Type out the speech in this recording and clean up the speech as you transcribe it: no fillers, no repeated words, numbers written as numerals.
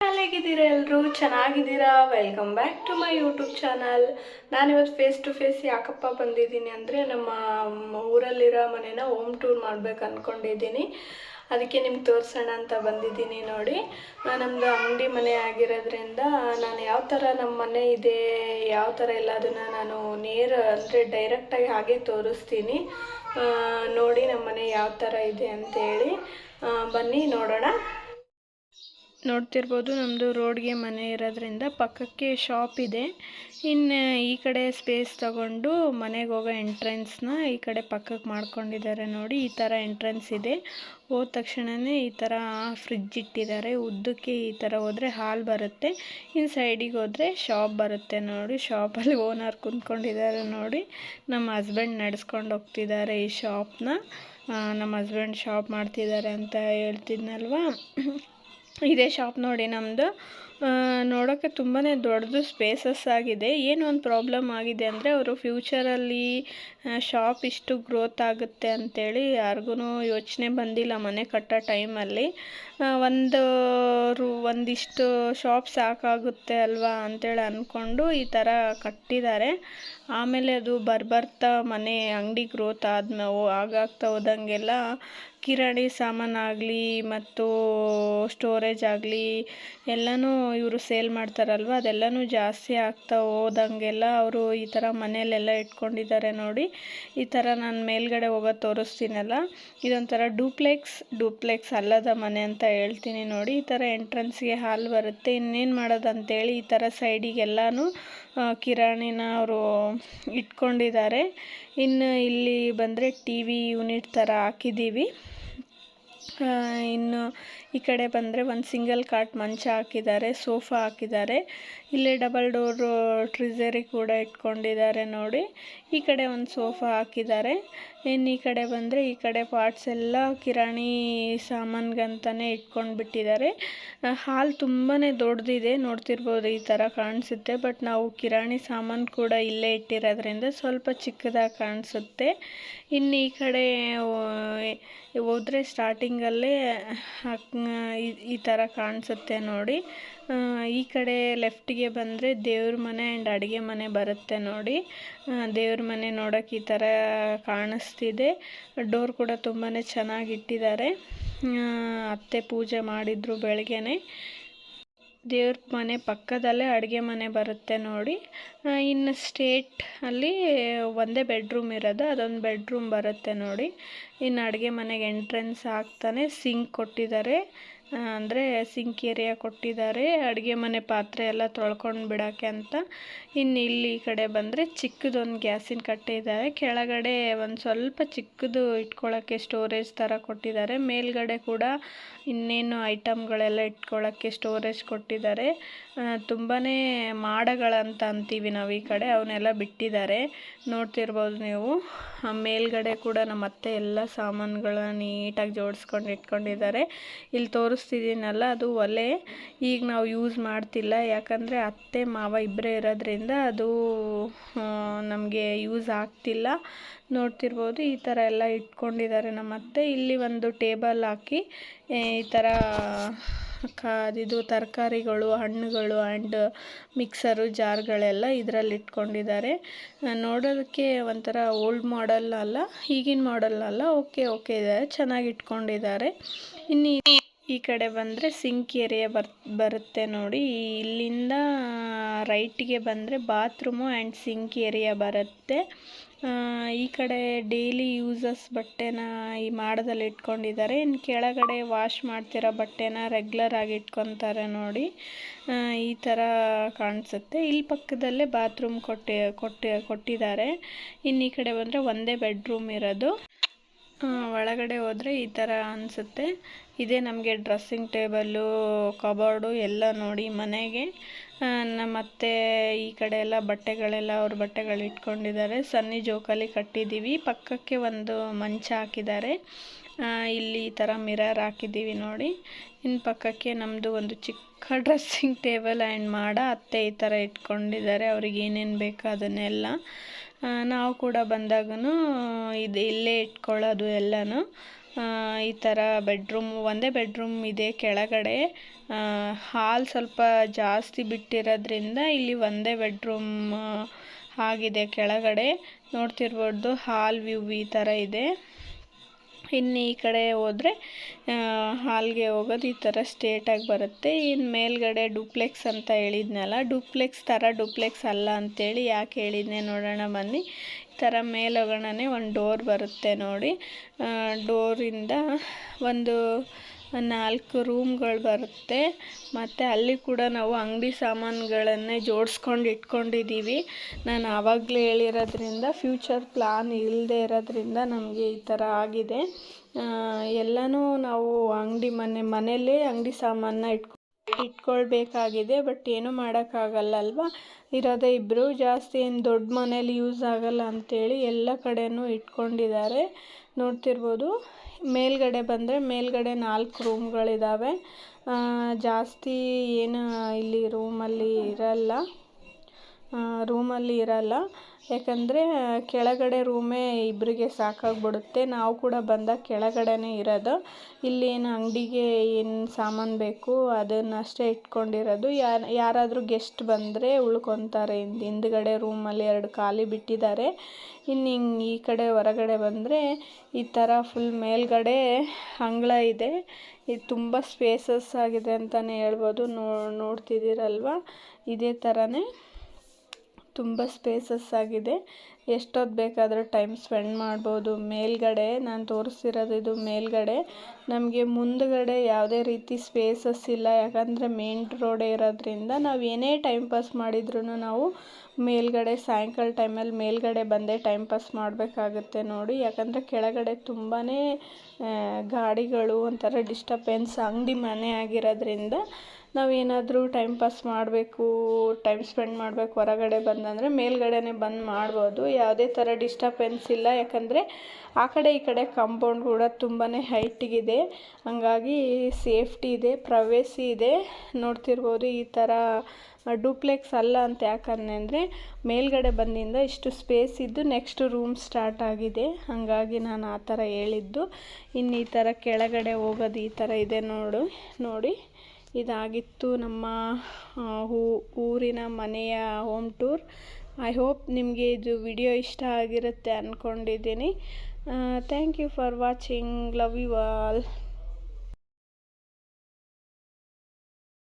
ಹೇಗಿದ್ದೀರಾ ಎಲ್ಲರೂ? ಚೆನ್ನಾಗಿದ್ದೀರಾ? Welcome back to my YouTube channel. ನಾನಿವತ್ತು ಫೇಸ್ ಟು ಫೇಸ್ ಯಾಕಪ್ಪ ಬಂದಿದ್ದೀನಿ ಅಂದರೆ, ನಮ್ಮ ಊರಲ್ಲಿರೋ ಮನೇನ ಹೋಮ್ ಟೂರ್ ಮಾಡ್ಬೇಕು ಅಂದ್ಕೊಂಡಿದ್ದೀನಿ. ಅದಕ್ಕೆ ನಿಮ್ಗೆ ತೋರಿಸೋಣ ಅಂತ ಬಂದಿದ್ದೀನಿ. ನೋಡಿ, ನಮ್ಮದು ಅಂಗಡಿ ಮನೆ ಆಗಿರೋದ್ರಿಂದ ನಾನು ಯಾವ ಥರ ನಮ್ಮ ಮನೆ ಇದೆ, ಯಾವ ಥರ ಎಲ್ಲ ಅದನ್ನು ನಾನು ಅಂದರೆ ಡೈರೆಕ್ಟಾಗಿ ಹಾಗೆ ತೋರಿಸ್ತೀನಿ. ನೋಡಿ ನಮ್ಮ ಮನೆ ಯಾವ ಥರ ಇದೆ ಅಂತೇಳಿ. ಬನ್ನಿ ನೋಡೋಣ. ನೋಡ್ತಿರ್ಬೋದು, ನಮ್ಮದು ರೋಡ್ಗೆ ಮನೆ ಇರೋದ್ರಿಂದ ಪಕ್ಕಕ್ಕೆ ಶಾಪ್ ಇದೆ. ಇನ್ನು ಈ ಕಡೆ ಸ್ಪೇಸ್ ತಗೊಂಡು ಮನೆಗೆ ಹೋಗೋ ಎಂಟ್ರೆನ್ಸ್ನ ಈ ಕಡೆ ಪಕ್ಕಕ್ಕೆ ಮಾಡ್ಕೊಂಡಿದ್ದಾರೆ. ನೋಡಿ, ಈ ಥರ ಎಂಟ್ರೆನ್ಸ್ ಇದೆ. ಹೋದ ತಕ್ಷಣವೇ ಈ ಥರ ಫ್ರಿಡ್ಜ್ ಇಟ್ಟಿದ್ದಾರೆ. ಉದ್ದಕ್ಕೆ ಈ ಥರ ಹೋದರೆ ಹಾಲ್ ಬರುತ್ತೆ, ಇನ್ನು ಸೈಡಿಗೆ ಹೋದರೆ ಶಾಪ್ ಬರುತ್ತೆ. ನೋಡಿ, ಶಾಪಲ್ಲಿ ಓನರ್ ಕುಂತ್ಕೊಂಡಿದ್ದಾರೆ. ನೋಡಿ, ನಮ್ಮ ಹಸ್ಬೆಂಡ್ ನಡೆಸ್ಕೊಂಡು ಹೋಗ್ತಿದ್ದಾರೆ ಈ ಶಾಪ್ನ. ನಮ್ಮ ಹಸ್ಬೆಂಡ್ ಶಾಪ್ ಮಾಡ್ತಿದ್ದಾರೆ ಅಂತ ಹೇಳ್ತಿದ್ನಲ್ವ, ಇದೇ ಶಾಪ್. ನೋಡಿ, ನಮ್ಮದು ನೋಡೋಕ್ಕೆ ತುಂಬಾ ದೊಡ್ಡದು, ಸ್ಪೇಸಸ್ ಆಗಿದೆ. ಏನು ಒಂದು ಪ್ರಾಬ್ಲಮ್ ಆಗಿದೆ ಅಂದರೆ, ಅವರು ಫ್ಯೂಚರಲ್ಲಿ ಶಾಪ್ ಇಷ್ಟು ಗ್ರೋತ್ ಆಗುತ್ತೆ ಅಂಥೇಳಿ ಯಾರಿಗೂ ಯೋಚನೆ ಬಂದಿಲ್ಲ ಮನೆ ಕಟ್ಟೋ ಟೈಮಲ್ಲಿ. ಒಂದಿಷ್ಟು ಶಾಪ್ ಸಾಕಾಗುತ್ತೆ ಅಲ್ವಾ ಅಂಥೇಳಿ ಅಂದ್ಕೊಂಡು ಈ ಥರ ಕಟ್ಟಿದ್ದಾರೆ. ಆಮೇಲೆ ಅದು ಬರ್ತಾ ಮನೆ ಅಂಗಡಿ ಗ್ರೋತ್ ಆಗಾಗ್ತಾ ಹೋದಂಗೆಲ್ಲ ಕಿರಾಣಿ ಸಾಮಾನಾಗಲಿ ಮತ್ತು ಸ್ಟೋರೇಜ್ ಆಗಲಿ ಎಲ್ಲನೂ ಇವರು ಸೇಲ್ ಮಾಡ್ತಾರಲ್ವ, ಅದೆಲ್ಲನೂ ಜಾಸ್ತಿ ಆಗ್ತಾ ಹೋದಂಗೆಲ್ಲ ಅವರು ಈ ಥರ ಮನೆಯಲ್ಲೆಲ್ಲ ಇಟ್ಕೊಂಡಿದ್ದಾರೆ. ನೋಡಿ, ಈ ಥರ ನಾನು ಮೇಲ್ಗಡೆ ಹೋಗೋದು ತೋರಿಸ್ತೀನಲ್ಲ, ಇದೊಂಥರ ಡೂಪ್ಲೆಕ್ಸ್ ಅಲ್ಲದ ಮನೆ ಅಂತ ಹೇಳ್ತೀನಿ. ನೋಡಿ, ಈ ಥರ ಎಂಟ್ರೆನ್ಸ್ಗೆ ಹಾಲ್ ಬರುತ್ತೆ. ಇನ್ನೇನು ಮಾಡೋದು ಅಂತೇಳಿ ಈ ಥರ ಸೈಡಿಗೆಲ್ಲನೂ ಕಿರಾಣಿನ ಅವರು ಇಟ್ಕೊಂಡಿದ್ದಾರೆ. ಇನ್ನು ಇಲ್ಲಿ ಬಂದರೆ TV ಯೂನಿಟ್ ಥರ ಹಾಕಿದ್ದೀವಿ. ಇನ್ನು ಈ ಕಡೆ ಬಂದರೆ ಒಂದು ಸಿಂಗಲ್ ಕಾಟ್ ಮಂಚ ಹಾಕಿದ್ದಾರೆ, ಸೋಫಾ ಹಾಕಿದ್ದಾರೆ. ಇಲ್ಲೇ ಡಬಲ್ ಡೋರು ಟ್ರಿಸರಿ ಕೂಡ ಇಟ್ಕೊಂಡಿದ್ದಾರೆ. ನೋಡಿ, ಈ ಕಡೆ ಒಂದು ಸೋಫಾ ಹಾಕಿದ್ದಾರೆ. ಇನ್ನು ಈ ಕಡೆ ಬಂದರೆ ಈ ಕಡೆ ಪಾರ್ಟ್ಸ್ ಎಲ್ಲ ಕಿರಾಣಿ ಸಾಮಾನ್ಗಂತಲೇ ಇಟ್ಕೊಂಡು ಬಿಟ್ಟಿದ್ದಾರೆ. ಹಾಲ್ ತುಂಬಾ ದೊಡ್ಡದಿದೆ, ನೋಡ್ತಿರ್ಬೋದು, ಈ ಥರ ಕಾಣಿಸುತ್ತೆ. ಬಟ್ ನಾವು ಕಿರಾಣಿ ಸಾಮಾನು ಕೂಡ ಇಲ್ಲೇ ಇಟ್ಟಿರೋದ್ರಿಂದ ಸ್ವಲ್ಪ ಚಿಕ್ಕದಾಗಿ ಕಾಣಿಸುತ್ತೆ. ಇನ್ನು ಈ ಕಡೆ ಹೋದರೆ ಸ್ಟಾರ್ಟಿಂಗಲ್ಲೇ ಈ ಥರ ಕಾಣಿಸುತ್ತೆ. ನೋಡಿ, ಈ ಕಡೆ ಲೆಫ್ಟಿಗೆ ಬಂದರೆ ದೇವ್ರ ಮನೆ ಆ್ಯಂಡ್ ಅಡುಗೆ ಮನೆ ಬರುತ್ತೆ. ನೋಡಿ, ದೇವ್ರ ಮನೆ ನೋಡೋಕೆ ಈ ಥರ ಕಾಣಿಸ್ತಿದೆ. ಡೋರ್ ಕೂಡ ತುಂಬಾ ಚೆನ್ನಾಗಿ ಇಟ್ಟಿದ್ದಾರೆ. ಅತ್ತೆ ಪೂಜೆ ಮಾಡಿದ್ರು ಬೆಳಗ್ಗೆನೆ. ದೇವ್ರ ಮನೆ ಪಕ್ಕದಲ್ಲೇ ಅಡುಗೆ ಮನೆ ಬರುತ್ತೆ. ನೋಡಿ, ಇನ್ನು ಸ್ಟೇಟ್ ಅಲ್ಲಿ ಒಂದೇ ಬೆಡ್ರೂಮ್ ಇರೋದು, ಅದೊಂದು ಬೆಡ್ರೂಮ್ ಬರುತ್ತೆ. ನೋಡಿ, ಇನ್ನು ಅಡುಗೆ ಮನೆಗೆ ಎಂಟ್ರೆನ್ಸ್ ಆಗ್ತಾನೆ ಸಿಂಕ್ ಕೊಟ್ಟಿದ್ದಾರೆ, ಅಂದರೆ ಸಿಂಕ್ ಏರಿಯಾ ಕೊಟ್ಟಿದ್ದಾರೆ, ಅಡುಗೆ ಮನೆ ಪಾತ್ರೆ ಎಲ್ಲ ತೊಳ್ಕೊಂಡು ಬಿಡೋಕ್ಕೆ ಅಂತ. ಇನ್ನು ಇಲ್ಲಿ ಈ ಕಡೆ ಬಂದರೆ ಚಿಕ್ಕದೊಂದು ಗ್ಯಾಸಿನ ಕಟ್ಟೆ ಇದ್ದಾರೆ. ಕೆಳಗಡೆ ಒಂದು ಸ್ವಲ್ಪ ಚಿಕ್ಕದು ಇಟ್ಕೊಳ್ಳೋಕ್ಕೆ ಸ್ಟೋರೇಜ್ ಥರ ಕೊಟ್ಟಿದ್ದಾರೆ. ಮೇಲ್ಗಡೆ ಕೂಡ ಇನ್ನೇನು ಐಟಮ್ಗಳೆಲ್ಲ ಇಟ್ಕೊಳ್ಳೋಕ್ಕೆ ಸ್ಟೋರೇಜ್ ಕೊಟ್ಟಿದ್ದಾರೆ. ತುಂಬಾ ಮಾಡಗಳಂತ ಅಂತೀವಿ ನಾವು ಈ ಕಡೆ, ಅವನ್ನೆಲ್ಲ ಬಿಟ್ಟಿದ್ದಾರೆ. ನೋಡ್ತಿರ್ಬೋದು ನೀವು. ಮೇಲ್ಗಡೆ ಕೂಡ ನಮ್ಮ ಅತ್ತೆ ಎಲ್ಲ ಸಾಮಾನುಗಳನ್ನ ನೀಟಾಗಿ ಜೋಡಿಸ್ಕೊಂಡು ಇಟ್ಕೊಂಡಿದ್ದಾರೆ. ಇಲ್ಲಿ ತೋರಿಸ್ತಿದ್ದೀನಲ್ಲ, ಅದು ಒಲೆ. ಈಗ ನಾವು ಯೂಸ್ ಮಾಡ್ತಿಲ್ಲ, ಯಾಕಂದರೆ ಅತ್ತೆ ಮಾವ ಇಬ್ಬರೇ ಇರೋದ್ರಿಂದ ಅದು ನಮಗೆ ಯೂಸ್ ಆಗ್ತಿಲ್ಲ. ನೋಡ್ತಿರ್ಬೋದು, ಈ ಥರ ಎಲ್ಲ ಇಟ್ಕೊಂಡಿದ್ದಾರೆ ನಮ್ಮ ಅತ್ತೆ. ಇಲ್ಲಿ ಒಂದು ಟೇಬಲ್ ಹಾಕಿ ಈ ಥರ ಇದು ತರಕಾರಿಗಳು, ಹಣ್ಣುಗಳು ಆ್ಯಂಡ್ ಮಿಕ್ಸರು ಜಾರ್ಗಳೆಲ್ಲ ಇದರಲ್ಲಿ ಇಟ್ಕೊಂಡಿದ್ದಾರೆ. ನೋಡೋದಕ್ಕೆ ಒಂಥರ ಓಲ್ಡ್ ಮಾಡೆಲ್ ಅಲ್ಲ, ಈಗಿನ ಮಾಡೆಲ್ ಅಲ್ಲ, ಓಕೆ ಇದೆ, ಚೆನ್ನಾಗಿ ಇಟ್ಕೊಂಡಿದ್ದಾರೆ. ಇನ್ನು ಈ ಕಡೆ ಬಂದರೆ ಸಿಂಕ್ ಏರಿಯಾ ಬರುತ್ತೆ. ನೋಡಿ, ಇಲ್ಲಿಂದ ರೈಟಿಗೆ ಬಂದರೆ ಬಾತ್ರೂಮು ಆ್ಯಂಡ್ ಸಿಂಕ್ ಏರಿಯಾ ಬರುತ್ತೆ. ಈ ಕಡೆ ಡೈಲಿ ಯೂಸಸ್ ಬಟ್ಟೆನ ಈ ಮಾಡದಲ್ಲಿ ಇಟ್ಕೊಂಡಿದ್ದಾರೆ. ಇನ್ನು ಕೆಳಗಡೆ ವಾಶ್ ಮಾಡ್ತಿರೋ ಬಟ್ಟೆನ ರೆಗ್ಯುಲರ್ ಆಗಿ ಇಟ್ಕೊತಾರೆ. ನೋಡಿ, ಈ ಥರ ಕಾಣಿಸುತ್ತೆ. ಇಲ್ಲಿ ಪಕ್ಕದಲ್ಲೇ ಬಾತ್ರೂಮ್ ಕೊಟ್ಟಿದ್ದಾರೆ. ಇನ್ನು ಈ ಕಡೆ ಬಂದರೆ ಒಂದೇ ಬೆಡ್ರೂಮ್ ಇರೋದು. ಒಳಗಡೆ ಹೋದರೆ ಈ ಥರ ಅನಿಸುತ್ತೆ. ಇದೇ ನಮಗೆ ಡ್ರೆಸ್ಸಿಂಗ್ ಟೇಬಲ್ಲು, ಕಬೋರ್ಡು ಎಲ್ಲ ನೋಡಿ ಮನೆಗೆ. ನಮ್ಮತ್ತೆ ಈ ಕಡೆ ಎಲ್ಲ ಬಟ್ಟೆಗಳೆಲ್ಲ ಅವ್ರ ಬಟ್ಟೆಗಳು ಇಟ್ಕೊಂಡಿದ್ದಾರೆ. ಸನ್ನಿ ಜೋಕಾಲಿ ಕಟ್ಟಿದ್ದೀವಿ. ಪಕ್ಕಕ್ಕೆ ಒಂದು ಮಂಚ ಹಾಕಿದ್ದಾರೆ. ಇಲ್ಲಿ ಈ ಥರ ಮಿರರ್ ಹಾಕಿದ್ದೀವಿ. ನೋಡಿ, ಇನ್ನು ಪಕ್ಕಕ್ಕೆ ನಮ್ಮದು ಒಂದು ಚಿಕ್ಕ ಡ್ರೆಸ್ಸಿಂಗ್ ಟೇಬಲ್ ಆ್ಯಂಡ್ ಅತ್ತೆ ಈ ಥರ ಇಟ್ಕೊಂಡಿದ್ದಾರೆ. ಅವ್ರಿಗೆ ಏನೇನು ಬೇಕೋ ಅದನ್ನೆಲ್ಲ ನಾವು ಕೂಡ ಬಂದಾಗೂ ಇಲ್ಲೇ ಇಟ್ಕೊಳ್ಳೋದು ಎಲ್ಲನೂ. ಈ ಥರ ಬೆಡ್ರೂಮ್, ಒಂದೇ ಬೆಡ್ರೂಮ್ ಇದೆ ಕೆಳಗಡೆ. ಹಾಲ್ ಸ್ವಲ್ಪ ಜಾಸ್ತಿ ಬಿಟ್ಟಿರೋದ್ರಿಂದ ಇಲ್ಲಿ ಒಂದೇ ಬೆಡ್ರೂಮ್ ಆಗಿದೆ ಕೆಳಗಡೆ. ನೋಡ್ತಿರ್ಬೋದು ಹಾಲ್ ವ್ಯೂ ಈ ಥರ ಇದೆ. ಇನ್ನು ಈ ಕಡೆ ಹೋದರೆ ಹಾಲ್ಗೆ ಹೋಗೋದು ಈ ಥರ ಸ್ಟೇಟಾಗಿ ಬರುತ್ತೆ. ಇನ್ನು ಮೇಲ್ಗಡೆ ಡೂಪ್ಲೆಕ್ಸ್ ಅಂತ ಹೇಳಿದ್ನಲ್ಲ, ಡೂಪ್ಲೆಕ್ಸ್ ಥರ ಡೂಪ್ಲೆಕ್ಸ್ ಅಲ್ಲ ಅಂಥೇಳಿ ಯಾಕೆ ಹೇಳಿದ್ನೆ ನೋಡೋಣ ಬನ್ನಿ. ಈ ಥರ ಮೇಲೆ ಹೋಗೋಣನೆ ಒಂದು ಡೋರ್ ಬರುತ್ತೆ ನೋಡಿ. ಡೋರಿಂದ ಒಂದು 4 ರೂಮ್ಗಳು ಬರುತ್ತೆ. ಮತ್ತು ಅಲ್ಲಿ ಕೂಡ ನಾವು ಅಂಗಡಿ ಸಾಮಾನುಗಳನ್ನೇ ಜೋಡಿಸ್ಕೊಂಡು ಇಟ್ಕೊಂಡಿದ್ದೀವಿ. ನಾನು ಆವಾಗಲೇ ಹೇಳಿರೋದ್ರಿಂದ ಫ್ಯೂಚರ್ ಪ್ಲಾನ್ ಇಲ್ಲದೆ ಇರೋದ್ರಿಂದ ನಮಗೆ ಈ ಥರ ಆಗಿದೆ. ಎಲ್ಲನೂ ನಾವು ಮನೆಯಲ್ಲೇ ಅಂಗಡಿ ಸಾಮಾನನ್ನ ಇಟ್ಕೊಳ್ಬೇಕಾಗಿದೆ. ಬಟ್ ಏನೂ ಮಾಡೋಕ್ಕಾಗಲ್ಲ ಅಲ್ವಾ, ಇರೋದೇ ಇಬ್ಬರು, ಜಾಸ್ತಿ ಏನು ದೊಡ್ಡ ಮನೇಲಿ ಯೂಸ್ ಆಗಲ್ಲ ಅಂಥೇಳಿ ಎಲ್ಲ ಕಡೆನೂ ಇಟ್ಕೊಂಡಿದ್ದಾರೆ. ನೋಡ್ತಿರ್ಬೋದು. ಮೇಲ್ಗಡೆ ಬಂದರೆ ಮೇಲ್ಗಡೆ 4 ರೂಮ್ಗಳಿದ್ದಾವೆ. ಜಾಸ್ತಿ ಏನು ಇಲ್ಲಿ ರೂಮಲ್ಲಿ ಇರಲ್ಲ, ಯಾಕಂದರೆ ಕೆಳಗಡೆ ರೂಮೇ ಇಬ್ಬರಿಗೆ ಸಾಕಾಗ್ಬಿಡುತ್ತೆ. ನಾವು ಕೂಡ ಬಂದಾಗ ಕೆಳಗಡೆನೇ ಇರೋದು. ಇಲ್ಲೇನು ಅಂಗಡಿಗೆ ಏನು ಸಾಮಾನು ಬೇಕು ಅದನ್ನಷ್ಟೇ ಇಟ್ಕೊಂಡಿರೋದು. ಯಾರಾದರೂ ಗೆಸ್ಟ್ ಬಂದರೆ ಉಳ್ಕೊತಾರೆ. ಹಿಂದ್ಗಡೆ ರೂಮಲ್ಲಿ 2 ಖಾಲಿ ಬಿಟ್ಟಿದ್ದಾರೆ. ಇನ್ನು ಈ ಕಡೆ ಹೊರಗಡೆ ಬಂದರೆ ಈ ಥರ ಫುಲ್ ಮೇಲ್ಗಡೆ ಅಂಗಳ ಇದೆ. ಇದು ತುಂಬ ಸ್ಪೇಸಸ್ ಆಗಿದೆ ಅಂತಲೇ ಹೇಳ್ಬೋದು. ನೋಡ್ತಿದ್ದೀರಲ್ವ, ಇದೇ ಥರನೇ ತುಂಬ ಸ್ಪೇಸಸ್ ಆಗಿದೆ. ಎಷ್ಟೊತ್ತು ಬೇಕಾದರೂ ಟೈಮ್ ಸ್ಪೆಂಡ್ ಮಾಡ್ಬೋದು. ಮೇಲ್ಗಡೆ ನಾನು ತೋರಿಸ್ತಿರೋದು ಇದು ಮೇಲ್ಗಡೆ. ನಮಗೆ ಮುಂದ್ಗಡೆ ಯಾವುದೇ ರೀತಿ ಸ್ಪೇಸಸ್ ಇಲ್ಲ, ಯಾಕಂದರೆ ಮೇನ್ ರೋಡೇ ಇರೋದ್ರಿಂದ ನಾವು ಏನೇ ಟೈಮ್ ಪಾಸ್ ಮಾಡಿದ್ರೂ ನಾವು ಮೇಲ್ಗಡೆ ಸಾಯಂಕಾಲ ಟೈಮಲ್ಲಿ ಮೇಲ್ಗಡೆ ಬಂದೇ ಟೈಮ್ ಪಾಸ್ ಮಾಡಬೇಕಾಗುತ್ತೆ ನೋಡಿ. ಯಾಕಂದರೆ ಕೆಳಗಡೆ ತುಂಬಾ ಗಾಡಿಗಳು, ಒಂಥರ ಡಿಸ್ಟರ್ಬೆನ್ಸ್, ಅಂಗಡಿ ಮನೆ ಆಗಿರೋದ್ರಿಂದ ನಾವೇನಾದರೂ ಟೈಮ್ ಪಾಸ್ ಮಾಡಬೇಕು, ಟೈಮ್ ಸ್ಪೆಂಡ್ ಮಾಡಬೇಕು ಹೊರಗಡೆ ಬಂದಂದರೆ ಮೇಲ್ಗಡೆನೇ ಬಂದು ಮಾಡ್ಬೋದು. ಯಾವುದೇ ಥರ ಡಿಸ್ಟರ್ಬೆನ್ಸ್ ಇಲ್ಲ, ಯಾಕಂದರೆ ಆ ಕಡೆ ಈ ಕಡೆ ಕಾಂಪೌಂಡ್ ಕೂಡ ತುಂಬಾ ಹೈಟಿಗಿದೆ. ಹಂಗಾಗಿ ಸೇಫ್ಟಿ ಇದೆ, ಪ್ರೈವೇಸಿ ಇದೆ. ನೋಡ್ತಿರ್ಬೋದು. ಈ ಥರ ಡೂಪ್ಲೆಕ್ಸ್ ಅಲ್ಲ ಅಂತ ಯಾಕಂದರೆ ಮೇಲ್ಗಡೆ ಬಂದಿಂದ ಇಷ್ಟು ಸ್ಪೇಸ್ ಇದ್ದು ನೆಕ್ಸ್ಟ್ ರೂಮ್ ಸ್ಟಾರ್ಟ್ ಆಗಿದೆ. ಹಾಗಾಗಿ ನಾನು ಆ ಥರ ಹೇಳಿದ್ದು. ಇನ್ನು ಈ ಥರ ಕೆಳಗಡೆ ಹೋಗೋದು ಈ ಥರ ಇದೆ ನೋಡಿ. ಇದಾಗಿತ್ತು ನಮ್ಮ ಊರಿನ ಮನೆಯ ಹೋಮ್ ಟೂರ್. ಐ ಹೋಪ್ ನಿಮಗೆ ಇದು ವಿಡಿಯೋ ಇಷ್ಟ ಆಗಿರುತ್ತೆ ಅಂದ್ಕೊಂಡಿದ್ದೀನಿ. Thank you for watching. Love you all.